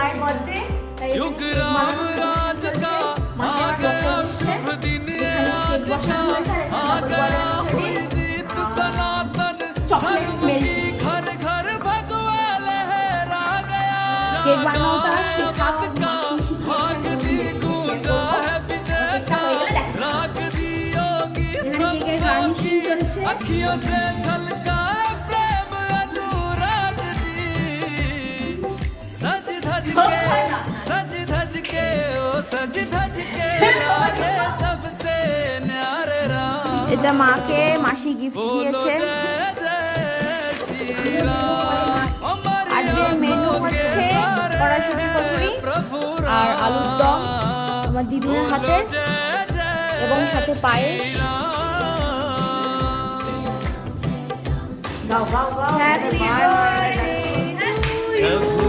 মায়ের বর্থডে তাই युग राम राज का आ गया शुभ दिन आज का आ गया हुई जीत सनातन धर्म की घर घर भगवा लहरा गया केक बनाओटा শেখাও भाग जी गूंजा है विजय का राग जी योगी सबका की अखियों से झलका प्रेम अनुराग जी सज धज के ओ सज धज के लागे सबसे न्यारे राम এটা মাকে মাসি গিফট बोलो দিয়েছে जय जय श्री राम ओ আজকের মেনু হচ্ছে কড়াইশুঁটির কচুরি আর আলুর দম আমার দিদির হাতে এবং সাথে পায়েস গাও গাও গাও হ্যাপি বার্থডে টু ইউ